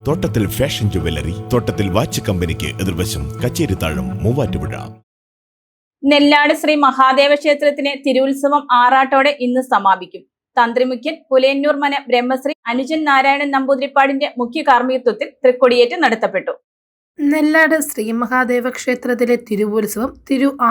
തോട്ടത്തിൽ fashion jewellery, തോട്ടത്തിൽ watch കമ്പനിക്ക് എതിർവശം, കച്ചേരിത്താഴം, മൂവാറ്റുപുഴ. നെല്ലാട് ശ്രീ മഹാദേവ ക്ഷേത്രത്തിന് തിരുവുത്സവം ആറാട്ടോടെ ഇന്ന് സമാപിക്കും. തന്ത്രിമുഖ്യൻ പുലയന്നൂർ മന ബ്രഹ്മശ്രീ അനുജൻ നാരായണൻ നമ്പൂതിരിപ്പാടിന്റെ മുഖ്യ കാർമ്മികത്വത്തിൽ തൃക്കൊടിയേറ്റ് നടത്തപ്പെട്ടു. നെല്ലാട് ശ്രീ മഹാദേവ ക്ഷേത്രത്തിലെ തിരുവുത്സവം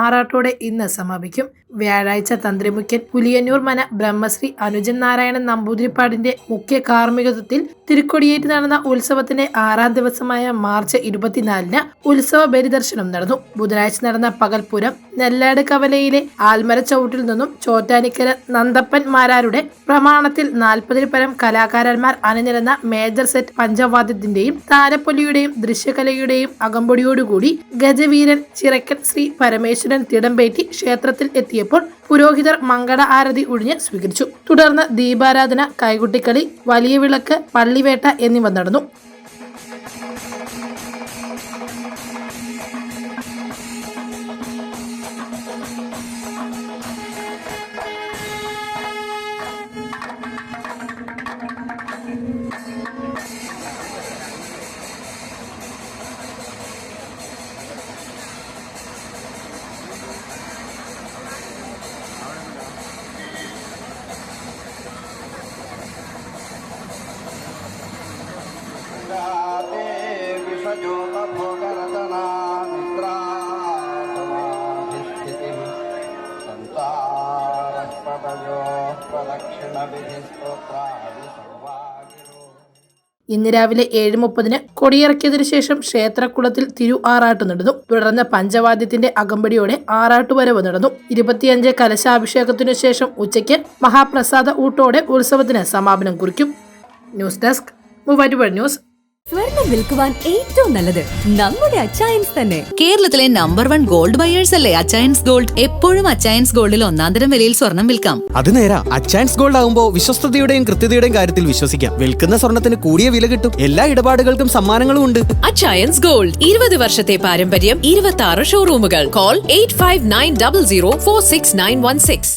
ആറാട്ടോടെ ഇന്ന് സമാപിക്കും. വ്യാഴാഴ്ച തന്ത്രിമുഖ്യൻ പുലിയന്നൂർ മന ബ്രഹ്മശ്രീ അനുജൻ നാരായണൻ നമ്പൂതിരിപ്പാടിന്റെ മുഖ്യ കാർമ്മികത്വത്തിൽ തിരുക്കൊടിയേറ്റ് നടന്ന ഉത്സവത്തിന്റെ 6ാം ദിവസമായ മാർച്ച് 24-ന് ഉത്സവ ബലിദർശനം നടന്നു. ബുധനാഴ്ച നടന്ന പകൽപൂരം നെല്ലാട് കവലയിലെ ആൽമര ചവിട്ടിൽ നിന്നും ചോറ്റാനിക്കര നന്ദപ്പൻ മാരാരുടെ പ്രമാണത്തിൽ 40-ൽ പരം കലാകാരന്മാർ അണിനിരന്ന മേജർ സെറ്റ് പഞ്ചവാദ്യത്തിന്റെയും താരപ്പൊലിയുടെയും ദൃശ്യകലയുടെയും അകമ്പടിയോടുകൂടി ഗജവീരൻ ചിറക്കൻ ശ്രീ പരമേശ്വരൻ തിടമ്പേറ്റി ക്ഷേത്രത്തിൽ എത്തിയപ്പോൾ പുരോഹിതർ മംഗള ആരതി ഒഴിഞ്ഞ് സ്വീകരിച്ചു. തുടർന്ന് ദീപാരാധന, കൈകുട്ടിക്കളി, വലിയ വിളക്ക്, പള്ളിവേട്ട എന്നിവ നടന്നു. ഇന്ന് രാവിലെ 7:30-ന് കൊടിയിറക്കിയതിനു ശേഷം ക്ഷേത്രക്കുളത്തിൽ ആറാട്ട് നടന്നു. തുടർന്ന് പഞ്ചവാദ്യത്തിന്റെ അകമ്പടിയോടെ ആറാട്ടുവരവ് നടന്നു. 25 കലശാഭിഷേകത്തിനു ശേഷം ഉച്ചയ്ക്ക് മഹാപ്രസാദ ഊട്ടോടെ ഉത്സവത്തിന് സമാപനം കുറിക്കും. News desk Muvattupuzha news. സ്വർണം വിൽക്കുവാൻ ഏറ്റവും നല്ലത് നമ്മുടെ അച്ചയൻസ് തന്നെ. കേരളത്തിലെ നമ്പർ 1 ഗോൾഡ് ബയേഴ്സ് അല്ലേ അച്ചയൻസ് ഗോൾഡ്. എപ്പോഴും അച്ചയൻസ് ഗോൾഡിൽ 1-ാം വിലയിൽ സ്വർണം വിൽക്കാം. അത് നേരാ. അച്ചയൻസ് ഗോൾഡ് ആകുമ്പോൾ വിശ്വസ്തതയുടെയും കൃത്യതയുടെയും കാര്യത്തിൽ വിശ്വസിക്കാം. വിൽക്കുന്ന സ്വർണത്തിന് കൂടിയ വില കിട്ടും. എല്ലാ ഇടപാടുകൾക്കും സമ്മാനങ്ങളും ഉണ്ട്. അച്ചയൻസ് ഗോൾഡ് 20 വർഷത്തെ പാരമ്പര്യം, 26 ഷോറൂമുകൾ. കോൾ 8590046916.